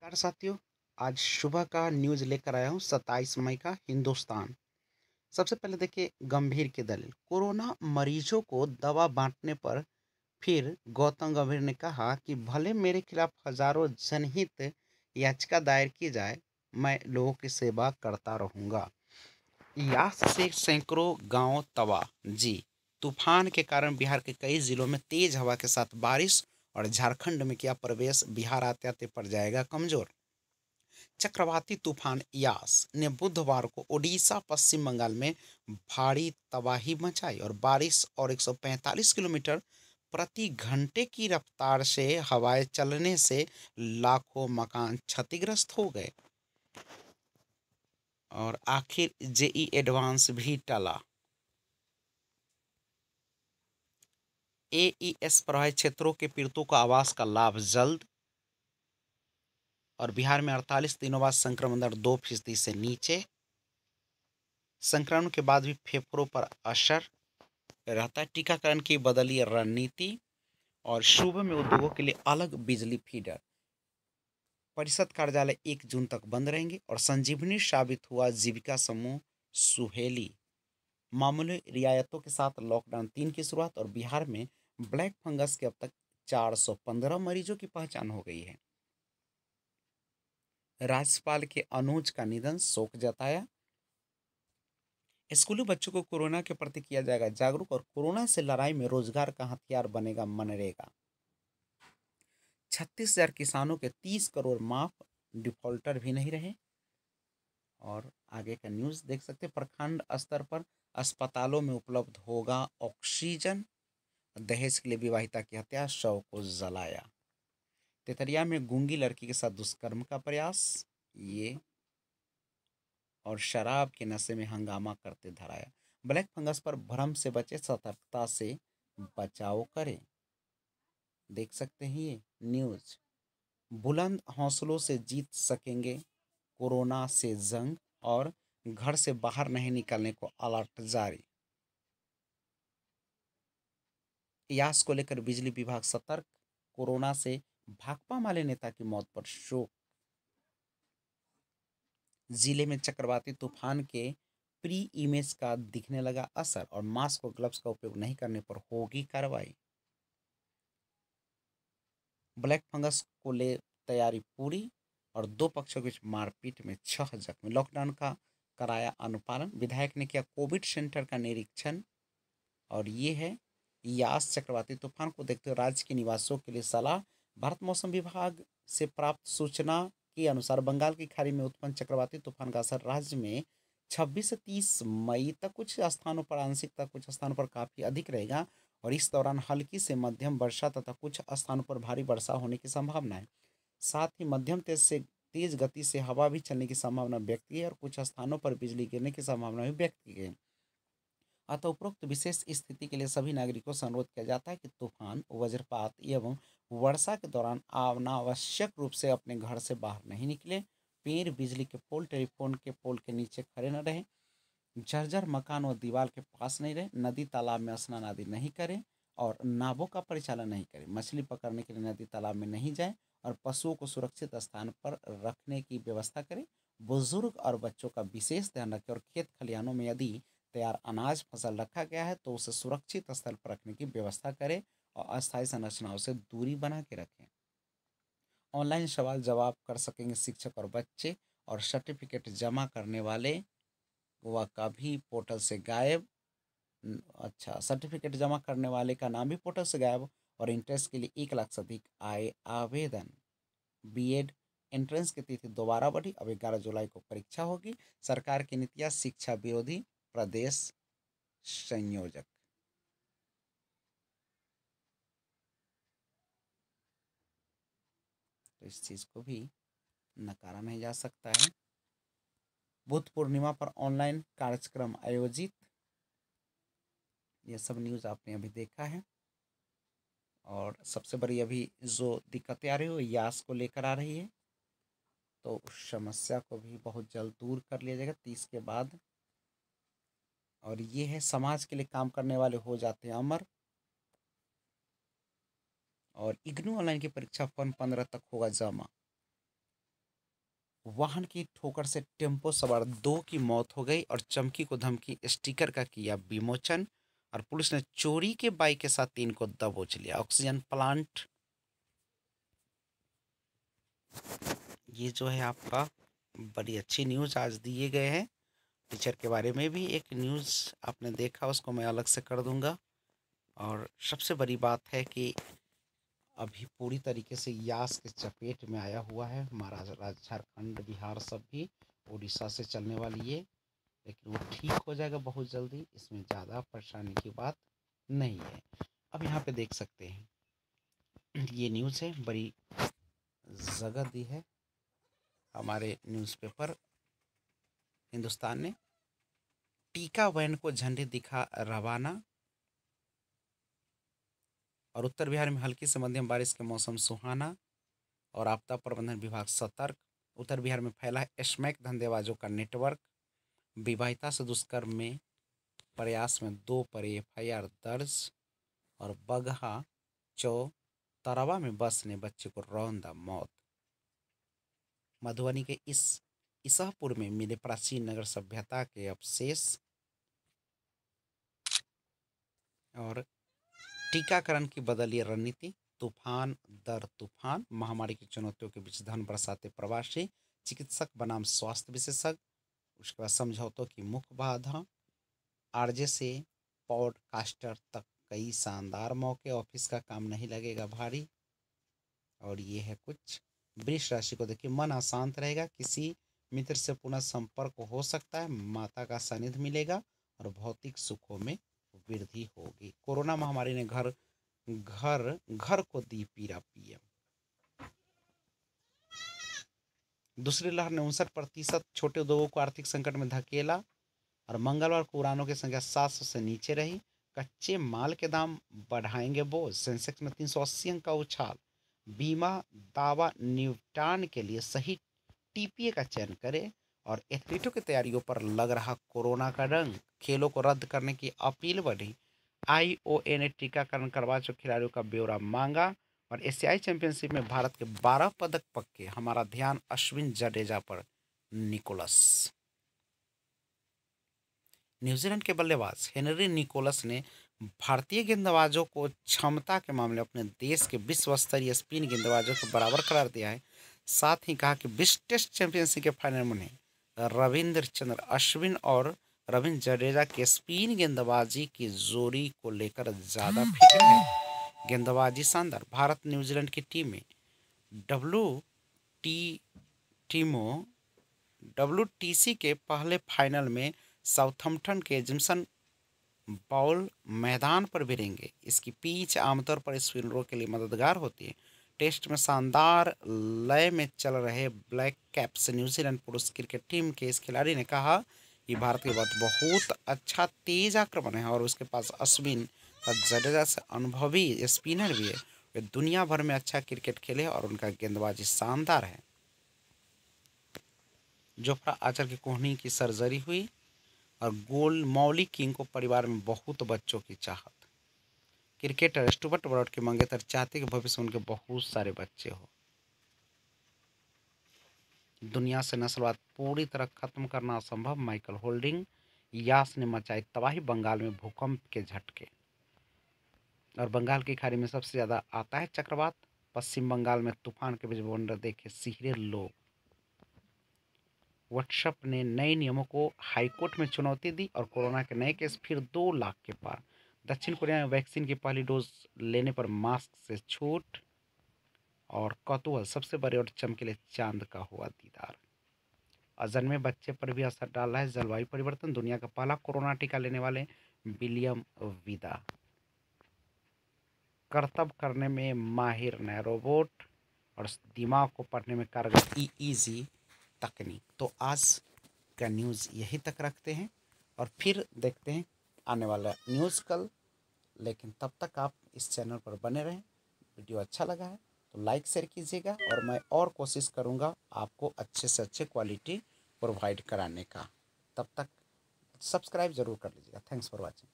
नमस्कार साथियों। आज सुबह का न्यूज़ लेकर आया हूँ 27 मई का हिंदुस्तान। सबसे पहले देखिए गंभीर की दलील। कोरोना मरीजों को दवा बांटने पर फिर गौतम गंभीर ने कहा कि भले मेरे खिलाफ हजारों जनहित याचिका दायर की जाए, मैं लोगों की सेवा करता रहूंगा। यास से सैकड़ों गांव तबाह। जी, तूफान के कारण बिहार के कई जिलों में तेज हवा के साथ बारिश और झारखंड में किया प्रवेश, बिहार आते आते पड़ जाएगा कमजोर। चक्रवाती तूफान यास ने बुधवार को ओडिशा पश्चिम बंगाल में भारी तबाही मचाई और बारिश और 145 किलोमीटर प्रति घंटे की रफ्तार से हवाएं चलने से लाखों मकान क्षतिग्रस्त हो गए। और आखिर जेई एडवांस भी टला। एईएस प्रभावित क्षेत्रों के पीड़ितों को आवास का लाभ जल्द। और बिहार में 48 दिनों बाद संक्रमण दर 2% से नीचे। संक्रमण के बाद भी फेफड़ों पर असर रहता है। टीकाकरण की बदली रणनीति। और सुबह में उद्योगों के लिए अलग बिजली फीडर। परिषद कार्यालय 1 जून तक बंद रहेंगे। और संजीवनी साबित हुआ जीविका समूह सुहेली। मामूली रियायतों के साथ लॉकडाउन 3 की शुरुआत। और बिहार में ब्लैक फंगस के अब तक 415 मरीजों की पहचान हो गई है। राज्यपाल के अनुज का निधन, शोक जताया। स्कूली बच्चों को कोरोना के प्रति किया जाएगा जागरूक। और कोरोना से लड़ाई में रोजगार का हथियार बनेगा मनरेगा। 36,000 किसानों के 30 करोड़ माफ, डिफॉल्टर भी नहीं रहे। और आगे का न्यूज़ देख सकते हैं। प्रखंड स्तर पर अस्पतालों में उपलब्ध होगा ऑक्सीजन। दहेज के लिए विवाहिता की हत्या, शव को जलाया। तेतरिया में गूंगी लड़की के साथ दुष्कर्म का प्रयास। ये और शराब के नशे में हंगामा करते धराया। ब्लैक फंगस पर भ्रम से बचे, सतर्कता से बचाव करें। देख सकते हैं ये न्यूज़। बुलंद हौसलों से जीत सकेंगे कोरोना से जंग। और घर से बाहर नहीं निकलने को अलर्ट जारी। यास को लेकर बिजली विभाग सतर्क। कोरोना से भाकपा माले नेता की मौत पर शोक। जिले में चक्रवाती तूफान के प्री इमेज का दिखने लगा असर। और मास्क और ग्लव्स का उपयोग नहीं करने पर होगी कार्रवाई। ब्लैक फंगस को ले तैयारी पूरी। और दो पक्षों के बीच मारपीट में 6 जख्मी। लॉकडाउन का कराया अनुपालन, विधायक ने किया कोविड सेंटर का निरीक्षण। और ये है यास चक्रवाती तूफान को देखते हुए राज्य के निवासियों के लिए सलाह। भारत मौसम विभाग से प्राप्त सूचना के अनुसार बंगाल की खाड़ी में उत्पन्न चक्रवाती तूफान का असर राज्य में 26 से 30 मई तक कुछ स्थानों पर आंशिक तक, कुछ स्थानों पर काफी अधिक रहेगा। और इस दौरान हल्की से मध्यम वर्षा तथा कुछ स्थानों पर भारी वर्षा होने की संभावना है। साथ ही मध्यम तेज गति से हवा भी चलने की संभावना व्यक्त की है। और कुछ स्थानों पर बिजली गिरने की संभावना भी व्यक्त की गई। अतः उपरोक्त विशेष स्थिति के लिए सभी नागरिकों से अनुरोध किया जाता है कि तूफान, वज्रपात एवं वर्षा के दौरान अनावश्यक रूप से अपने घर से बाहर नहीं निकले। पेड़, बिजली के पोल, टेलीफोन के पोल के नीचे खड़े न रहें। जर्जर मकान और दीवार के पास नहीं रहें। नदी तालाब में स्नान आदि नहीं करें। और नावों का परिचालन नहीं करें। मछली पकड़ने के लिए नदी तालाब में नहीं जाएं। और पशुओं को सुरक्षित स्थान पर रखने की व्यवस्था करें। बुजुर्ग और बच्चों का विशेष ध्यान रखें। और खेत खलिहानों में यदि तैयार अनाज फसल रखा गया है तो उसे सुरक्षित स्थल पर रखने की व्यवस्था करें। और अस्थायी संरचनाओं से दूरी बना के रखें। ऑनलाइन सवाल जवाब कर सकेंगे शिक्षक और बच्चे। और सर्टिफिकेट जमा करने वाले वह कभी पोर्टल से गायब। अच्छा, सर्टिफिकेट जमा करने वाले का नाम भी पोर्टल से गायब। और इंट्रेंस के लिए 1 लाख से अधिक आए आवेदन। बीएड एंट्रेंस की तिथि दोबारा बढ़ी, अब 11 जुलाई को परीक्षा होगी। सरकार की नीतियां शिक्षा विरोधी, प्रदेश संयोजक। तो इस चीज को भी नकारा नहीं जा सकता है। बुद्ध पूर्णिमा पर ऑनलाइन कार्यक्रम आयोजित। ये सब न्यूज़ आपने अभी देखा है। और सबसे बड़ी अभी जो दिक्कतें आ रही है वो यास को लेकर आ रही है। तो उस समस्या को भी बहुत जल्द दूर कर लिया जाएगा 30 के बाद। और ये है समाज के लिए काम करने वाले हो जाते हैं अमर। और इग्नू ऑनलाइन की परीक्षा फॉर्म 15 तक होगा जमा। वाहन की ठोकर से टेम्पो सवार 2 की मौत हो गई और चमकी को धमकी स्टिकर का किया विमोचन। और पुलिस ने चोरी के बाइक के साथ 3 को दबोच लिया। ऑक्सीजन प्लांट, ये जो है आपका बड़ी अच्छी न्यूज़ आज दिए गए हैं। टीचर के बारे में भी एक न्यूज़ आपने देखा, उसको मैं अलग से कर दूंगा। और सबसे बड़ी बात है कि अभी पूरी तरीके से यास के चपेट में आया हुआ है हमारा राज्य, झारखंड, बिहार, सब भी। उड़ीसा से चलने वाली ये, लेकिन वो ठीक हो जाएगा बहुत जल्दी, इसमें ज़्यादा परेशानी की बात नहीं है। अब यहाँ पे देख सकते हैं ये न्यूज़ है, बड़ी जगह दी है हमारे न्यूज़पेपर हिंदुस्तान ने। टीका वैन को झंडे दिखा रवाना। और उत्तर बिहार में हल्की से मध्यम बारिश के मौसम सुहाना। और आपदा प्रबंधन विभाग सतर्क। उत्तर बिहार में फैला है स्मैक धंधेबाजों का नेटवर्क। विवाहिता से दुष्कर्म में प्रयास में 2 पर एफआईआर दर्ज। और बगहा चौतरवा में बस ने बच्चे को रौंदा मौत। मधुबनी के इस ईसापुर में मिले प्राचीन नगर सभ्यता के अवशेष। और टीकाकरण की बदली रणनीति, तूफान दर तूफान, महामारी की चुनौतियों के बीच धन बरसाते प्रवासी, चिकित्सक बनाम स्वास्थ्य विशेषज्ञ। उसके बाद समझौतों की मुख्य बाधा, आरजे से पॉडकास्टर तक कई शानदार मौके, ऑफिस का काम नहीं लगेगा भारी। और ये है कुछ वृष राशि को देखिए, मन अशांत रहेगा, किसी मित्र से पुनः संपर्क हो सकता है, माता का सानिध्य मिलेगा और भौतिक सुखों में वृद्धि होगी। कोरोना महामारी ने घर घर घर को दी पीरा पीएम। दूसरी लहर ने 59% छोटे उद्योगों को आर्थिक संकट में धकेला। और मंगलवार को उड़ानों की संख्या 700 से नीचे रही। कच्चे माल के दाम बढ़ाएंगे बोझ, सेंसेक्स में 380 अंक का उछाल। बीमा दावा निपटान के लिए सही टीपीए का चयन करें। और एथलीटों की तैयारियों पर लग रहा कोरोना का रंग, खेलों को रद्द करने की अपील बढ़ी। आईओए ने टीकाकरण करवा चुके खिलाड़ियों का ब्यौरा मांगा। और एशियाई चैंपियनशिप में भारत के 12 पदक पक्के, हमारा ध्यान अश्विन जडेजा पर निकोलस। न्यूजीलैंड के बल्लेबाज हेनरी निकोलस ने भारतीय गेंदबाजों को क्षमता के मामले अपने देश के विश्व स्तरीय स्पिन गेंदबाजों के बराबर करार दिया है। साथ ही कहा कि विश्व टेस्ट चैंपियनशिप के फाइनल में रविंद्र चंद्र अश्विन और रविंद्र जडेजा के स्पिन गेंदबाजी की जोड़ी को लेकर ज़्यादा फिक्र है। गेंदबाजी शानदार। भारत न्यूजीलैंड की टीम में WTC के पहले फाइनल में साउथम्पटन के जिम्सन बाउल मैदान पर भिड़ेंगे। इसकी पिच आमतौर पर स्पिनरों के लिए मददगार होती है। टेस्ट में शानदार लय में चल रहे ब्लैक कैप्स न्यूजीलैंड पुरुष क्रिकेट टीम के इस खिलाड़ी ने कहा कि भारत के बाद बहुत अच्छा तेज आक्रमण है और उसके पास अश्विन और जडेजा से अनुभवी स्पिनर भी है। वे दुनिया भर में अच्छा क्रिकेट खेले और उनका गेंदबाजी शानदार है। जोफ्रा आर्चर की कोहनी की सर्जरी हुई। और गोल मौली किंग को परिवार में बहुत बच्चों की चाहत। क्रिकेटर स्टुअर्ट ब्रॉड के मंगेतर चाहते कि भविष्य में उनके बहुत सारे बच्चे हो। दुनिया से नस्लवाद पूरी तरह खत्म करना असंभव, माइकल होल्डिंग। यास ने मचाई तबाही, बंगाल में भूकंप के झटके। और बंगाल की खाड़ी में सबसे ज्यादा आता है चक्रवात। पश्चिम बंगाल में तूफान के बीच वंडर देखे सिहरे लोग। व्हाट्सएप ने नए नियमों को हाईकोर्ट में चुनौती दी और कोरोना के नए केस फिर 2 लाख के पार। दक्षिण कोरिया में वैक्सीन की पहली डोज लेने पर मास्क से छूट। और कौतूहल, सबसे बड़े और चमकीले चांद का हुआ दीदार। अजन्मे बच्चे पर भी असर डाल रहा है जलवायु परिवर्तन। दुनिया का पहला कोरोना टीका लेने वाले विलियम विदा। करतब करने में माहिर नया रोबोट। और दिमाग को पढ़ने में कारगर ईईजी तकनीक। तो आज का न्यूज़ यही तक रखते हैं और फिर देखते हैं आने वाला न्यूज़ कल। लेकिन तब तक आप इस चैनल पर बने रहें। वीडियो अच्छा लगा है तो लाइक शेयर कीजिएगा और मैं और कोशिश करूँगा आपको अच्छे से अच्छे क्वालिटी प्रोवाइड कराने का। तब तक सब्सक्राइब ज़रूर कर लीजिएगा। Thanks for watching.